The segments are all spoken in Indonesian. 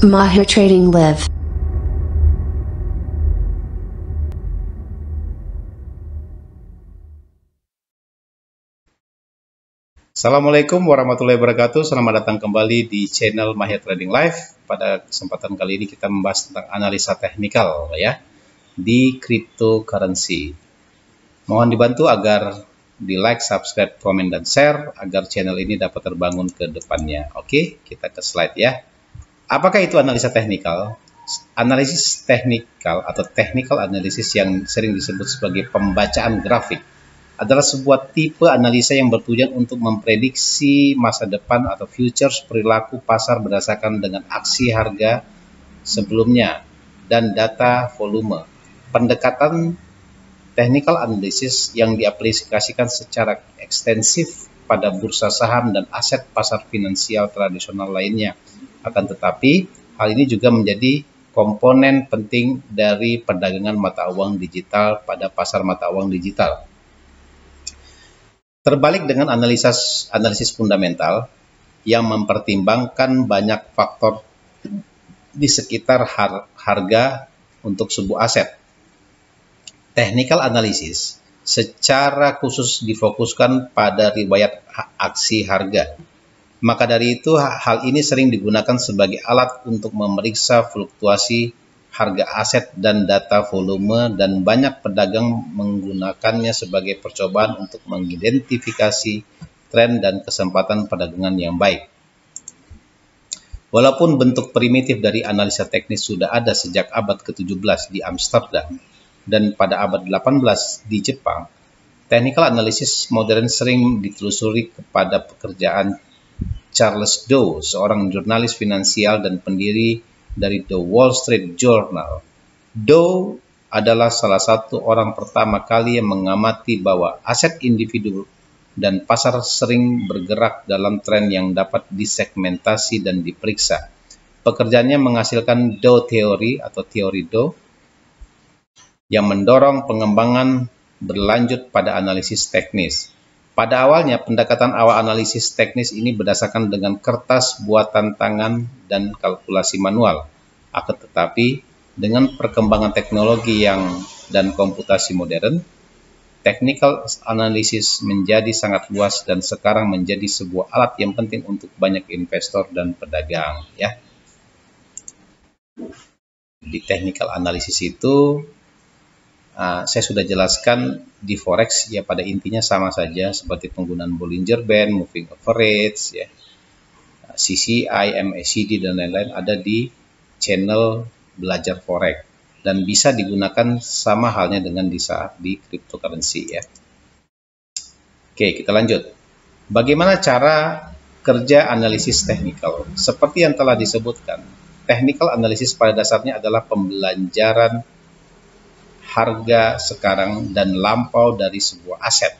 Mahir Trading Live. Assalamualaikum warahmatullahi wabarakatuh. Selamat datang kembali di channel Mahir Trading Live. Pada kesempatan kali ini kita membahas tentang analisa teknikal ya di cryptocurrency. Mohon dibantu agar di like, subscribe, komen, dan share agar channel ini dapat terbangun ke depannya. Oke, kita ke slide ya. Apakah itu analisa teknikal? Analisis teknikal atau technical analysis yang sering disebut sebagai pembacaan grafik adalah sebuah tipe analisa yang bertujuan untuk memprediksi masa depan atau futures perilaku pasar berdasarkan dengan aksi harga sebelumnya dan data volume. Pendekatan technical analysis yang diaplikasikan secara ekstensif pada bursa saham dan aset pasar finansial tradisional lainnya. Akan tetapi, hal ini juga menjadi komponen penting dari perdagangan mata uang digital pada pasar mata uang digital. Terbalik dengan analisis fundamental yang mempertimbangkan banyak faktor di sekitar harga untuk sebuah aset. Technical analysis secara khusus difokuskan pada riwayat aksi harga. Maka dari itu, hal ini sering digunakan sebagai alat untuk memeriksa fluktuasi harga aset dan data volume, dan banyak pedagang menggunakannya sebagai percobaan untuk mengidentifikasi tren dan kesempatan perdagangan yang baik. Walaupun bentuk primitif dari analisa teknis sudah ada sejak abad ke-17 di Amsterdam dan pada abad 18 di Jepang, technical analysis modern sering ditelusuri kepada pekerjaan Charles Dow, seorang jurnalis finansial dan pendiri dari The Wall Street Journal. Dow adalah salah satu orang pertama kali yang mengamati bahwa aset individu dan pasar sering bergerak dalam tren yang dapat disegmentasi dan diperiksa. Pekerjaannya menghasilkan Dow Theory atau teori Dow yang mendorong pengembangan berlanjut pada analisis teknis. Pada awalnya, pendekatan awal analisis teknis ini berdasarkan dengan kertas buatan tangan dan kalkulasi manual. Akan tetapi, dengan perkembangan teknologi dan komputasi modern, technical analysis menjadi sangat luas dan sekarang menjadi sebuah alat yang penting untuk banyak investor dan pedagang. Ya. Di technical analysis itu, saya sudah jelaskan di forex ya, pada intinya sama saja seperti penggunaan Bollinger Band, moving average, ya, CCI, MACD dan lain-lain ada di channel belajar forex dan bisa digunakan sama halnya dengan di cryptocurrency ya. Oke, kita lanjut. Bagaimana cara kerja analisis teknikal? Seperti yang telah disebutkan, technical analysis pada dasarnya adalah pembelajaran harga sekarang dan lampau dari sebuah aset.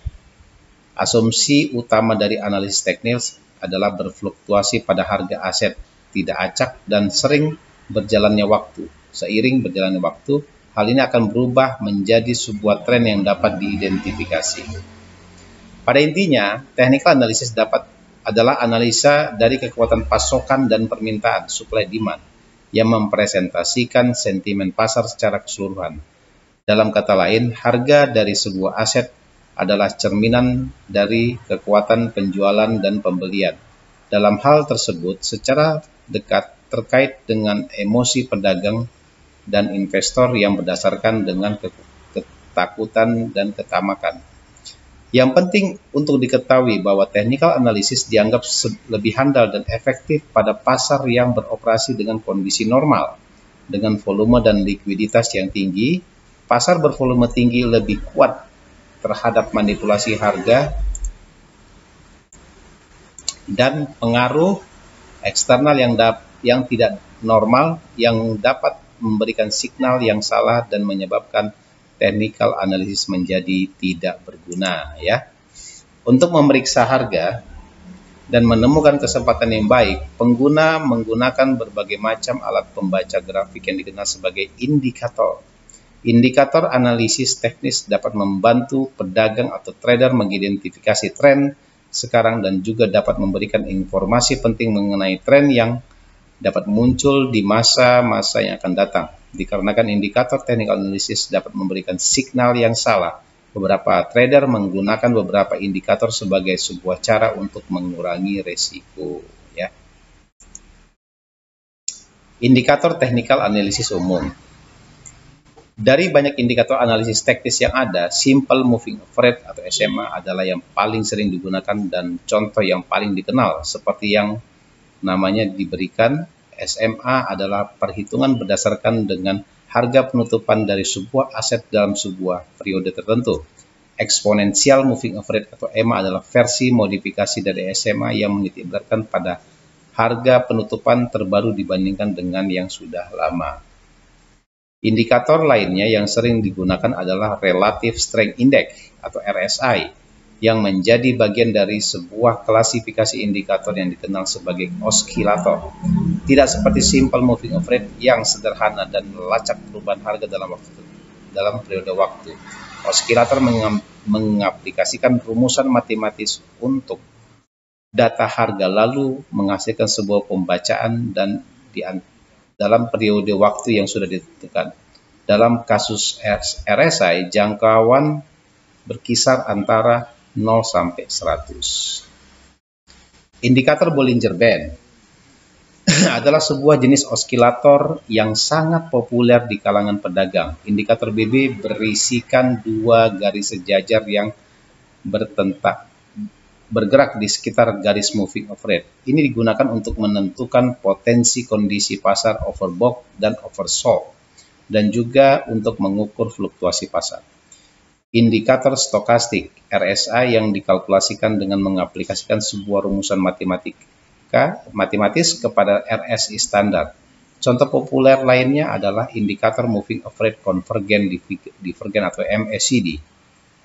Asumsi utama dari analisis teknis adalah berfluktuasi pada harga aset, tidak acak dan sering berjalannya waktu. Seiring berjalannya waktu, hal ini akan berubah menjadi sebuah tren yang dapat diidentifikasi. Pada intinya, technical analysis adalah analisa dari kekuatan pasokan dan permintaan, supply demand, yang mempresentasikan sentimen pasar secara keseluruhan. Dalam kata lain, harga dari sebuah aset adalah cerminan dari kekuatan penjualan dan pembelian. Dalam hal tersebut, secara dekat terkait dengan emosi pedagang dan investor yang berdasarkan dengan ketakutan dan ketamakan. Yang penting untuk diketahui bahwa technical analysis dianggap lebih handal dan efektif pada pasar yang beroperasi dengan kondisi normal, dengan volume dan likuiditas yang tinggi. Pasar bervolume tinggi lebih kuat terhadap manipulasi harga dan pengaruh eksternal yang tidak normal yang dapat memberikan signal yang salah dan menyebabkan technical analysis menjadi tidak berguna ya. Untuk memeriksa harga dan menemukan kesempatan yang baik, pengguna menggunakan berbagai macam alat pembaca grafik yang dikenal sebagai indikator. Indikator analisis teknis dapat membantu pedagang atau trader mengidentifikasi tren sekarang dan juga dapat memberikan informasi penting mengenai tren yang dapat muncul di masa-masa yang akan datang. Dikarenakan indikator technical analysis dapat memberikan signal yang salah, beberapa trader menggunakan beberapa indikator sebagai sebuah cara untuk mengurangi resiko. Ya. Indikator technical analysis umum. Dari banyak indikator analisis teknis yang ada, Simple Moving Average atau SMA adalah yang paling sering digunakan dan contoh yang paling dikenal. Seperti yang namanya diberikan, SMA adalah perhitungan berdasarkan dengan harga penutupan dari sebuah aset dalam sebuah periode tertentu. Exponential Moving Average atau EMA adalah versi modifikasi dari SMA yang menitikberatkan pada harga penutupan terbaru dibandingkan dengan yang sudah lama. Indikator lainnya yang sering digunakan adalah Relative Strength Index atau RSI, yang menjadi bagian dari sebuah klasifikasi indikator yang dikenal sebagai oskilator. Tidak seperti Simple Moving Average yang sederhana dan melacak perubahan harga dalam periode waktu. Oskilator mengaplikasikan rumusan matematis untuk data harga lalu menghasilkan sebuah pembacaan dan dalam periode waktu yang sudah ditentukan. Dalam kasus RSI, jangkauan berkisar antara 0 sampai 100. Indikator Bollinger Band adalah sebuah jenis oskilator yang sangat populer di kalangan pedagang. Indikator BB berisikan dua garis sejajar yang bergerak di sekitar garis moving average. Ini digunakan untuk menentukan potensi kondisi pasar overbought dan oversold, dan juga untuk mengukur fluktuasi pasar. Indikator stokastik RSI yang dikalkulasikan dengan mengaplikasikan sebuah rumusan matematis kepada RSI standar. Contoh populer lainnya adalah indikator moving average convergent divergent atau MACD.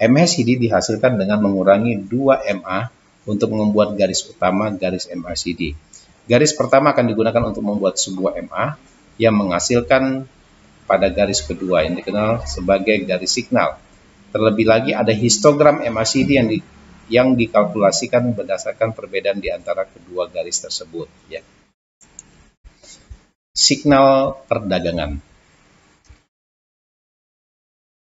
MACD dihasilkan dengan mengurangi 2 MA untuk membuat garis utama garis MACD. Garis pertama akan digunakan untuk membuat sebuah MA yang menghasilkan pada garis kedua yang dikenal sebagai garis signal. Terlebih lagi ada histogram MACD yang dikalkulasikan berdasarkan perbedaan di antara kedua garis tersebut. Ya. Signal perdagangan.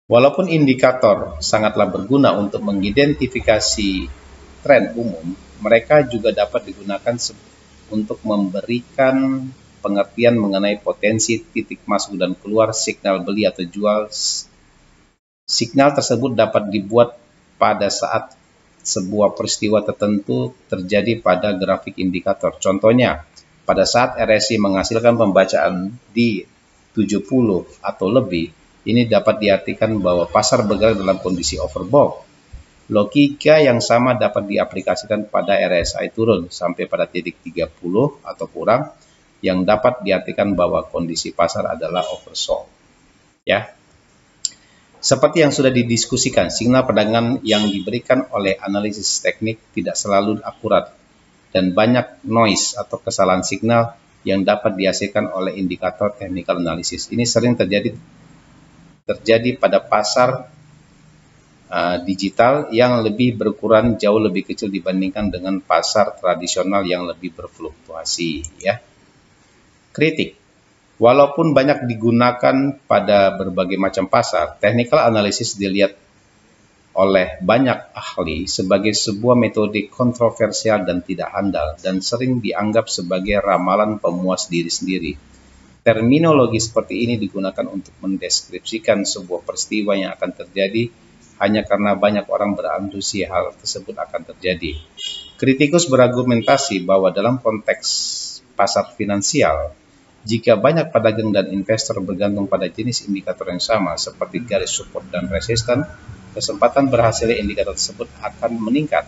Walaupun indikator sangatlah berguna untuk mengidentifikasi tren umum, mereka juga dapat digunakan untuk memberikan pengertian mengenai potensi titik masuk dan keluar signal beli atau jual. Signal tersebut dapat dibuat pada saat sebuah peristiwa tertentu terjadi pada grafik indikator. Contohnya, pada saat RSI menghasilkan pembacaan di 70 atau lebih, ini dapat diartikan bahwa pasar bergerak dalam kondisi overbought. Logika yang sama dapat diaplikasikan pada RSI turun sampai pada titik 30 atau kurang, yang dapat diartikan bahwa kondisi pasar adalah oversold. Ya. Seperti yang sudah didiskusikan, signal perdagangan yang diberikan oleh analisis teknik tidak selalu akurat dan banyak noise atau kesalahan signal yang dapat dihasilkan oleh indikator technical analysis. Ini sering terjadi pada pasar digital yang lebih berukuran jauh lebih kecil dibandingkan dengan pasar tradisional yang lebih berfluktuasi. Ya. Kritik. Walaupun banyak digunakan pada berbagai macam pasar, technical analysis dilihat oleh banyak ahli sebagai sebuah metode kontroversial dan tidak handal, dan sering dianggap sebagai ramalan pemuas diri sendiri. Terminologi seperti ini digunakan untuk mendeskripsikan sebuah peristiwa yang akan terjadi hanya karena banyak orang berasumsi hal tersebut akan terjadi. Kritikus berargumentasi bahwa dalam konteks pasar finansial, jika banyak pedagang dan investor bergantung pada jenis indikator yang sama seperti garis support dan resisten, kesempatan berhasilnya indikator tersebut akan meningkat.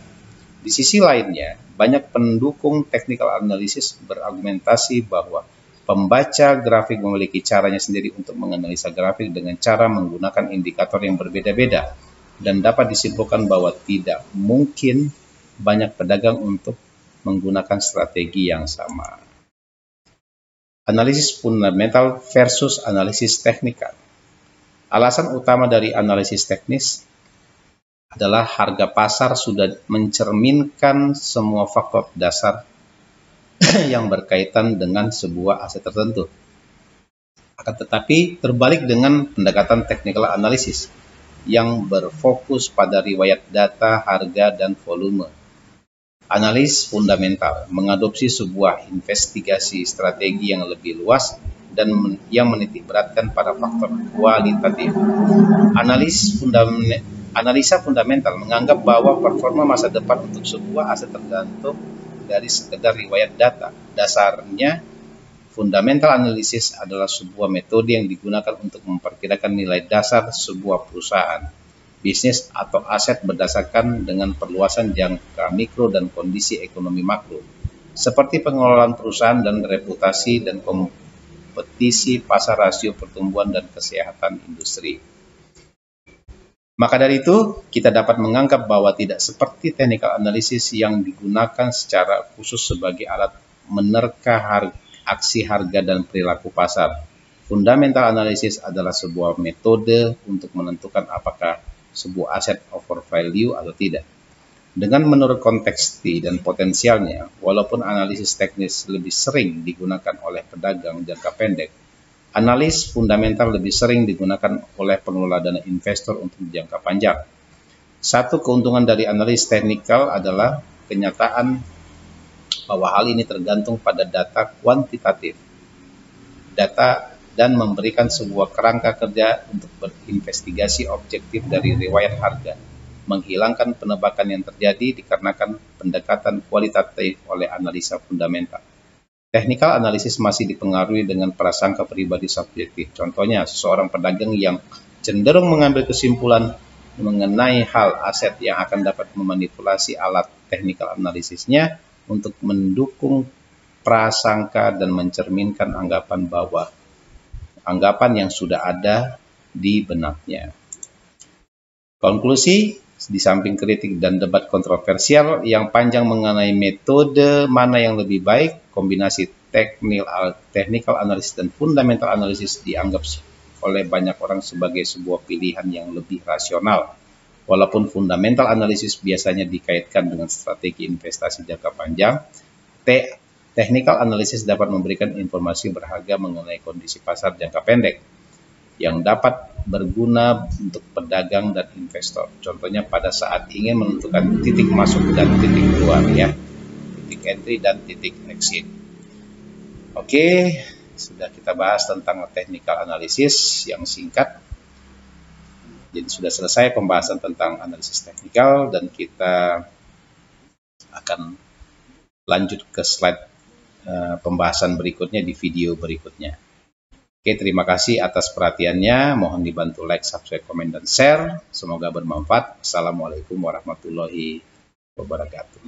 Di sisi lainnya, banyak pendukung technical analysis berargumentasi bahwa pembaca grafik memiliki caranya sendiri untuk menganalisa grafik dengan cara menggunakan indikator yang berbeda-beda, dan dapat disimpulkan bahwa tidak mungkin banyak pedagang untuk menggunakan strategi yang sama. Analisis fundamental versus analisis teknikal. Alasan utama dari analisis teknis adalah harga pasar sudah mencerminkan semua faktor dasar yang berkaitan dengan sebuah aset tertentu. Akan tetapi terbalik dengan pendekatan technical analysis yang berfokus pada riwayat data, harga, dan volume. Analis fundamental mengadopsi sebuah investigasi strategi yang lebih luas dan yang menitikberatkan pada faktor kualitatif. Analisa fundamental menganggap bahwa performa masa depan untuk sebuah aset tergantung dari sekedar riwayat data. Dasarnya, fundamental analysis adalah sebuah metode yang digunakan untuk memperkirakan nilai dasar sebuah perusahaan, bisnis atau aset berdasarkan dengan perluasan jangka mikro dan kondisi ekonomi makro, seperti pengelolaan perusahaan dan reputasi dan kompetisi pasar, rasio pertumbuhan dan kesehatan industri. Maka dari itu, kita dapat menganggap bahwa tidak seperti technical analysis yang digunakan secara khusus sebagai alat menerka aksi harga dan perilaku pasar. Fundamental analysis adalah sebuah metode untuk menentukan apakah sebuah aset overvalue atau tidak. Dengan menurut konteks dan potensialnya, walaupun analisis teknis lebih sering digunakan oleh pedagang jangka pendek, analis fundamental lebih sering digunakan oleh pengelola dana investor untuk jangka panjang. Satu keuntungan dari analis teknikal adalah kenyataan bahwa hal ini tergantung pada data kuantitatif. Data dan memberikan sebuah kerangka kerja untuk berinvestigasi objektif dari riwayat harga, menghilangkan penebakan yang terjadi dikarenakan pendekatan kualitatif oleh analisa fundamental. Technical analysis masih dipengaruhi dengan prasangka pribadi subjektif. Contohnya, seseorang pedagang yang cenderung mengambil kesimpulan mengenai hal aset yang akan dapat memanipulasi alat technical analisisnya untuk mendukung prasangka dan mencerminkan anggapan yang sudah ada di benaknya. Konklusi, di samping kritik dan debat kontroversial yang panjang mengenai metode mana yang lebih baik, kombinasi technical analysis dan fundamental analysis dianggap oleh banyak orang sebagai sebuah pilihan yang lebih rasional. Walaupun fundamental analysis biasanya dikaitkan dengan strategi investasi jangka panjang, technical analysis dapat memberikan informasi berharga mengenai kondisi pasar jangka pendek yang dapat berguna untuk pedagang dan investor. Contohnya pada saat ingin menentukan titik masuk dan titik keluar, ya, titik entry dan titik exit. Oke, sudah kita bahas tentang technical analysis yang singkat. Jadi sudah selesai pembahasan tentang analisis teknikal dan kita akan lanjut ke slide pembahasan berikutnya di video berikutnya. Oke, terima kasih atas perhatiannya. Mohon dibantu like, subscribe, komen, dan share. Semoga bermanfaat. Assalamualaikum warahmatullahi wabarakatuh.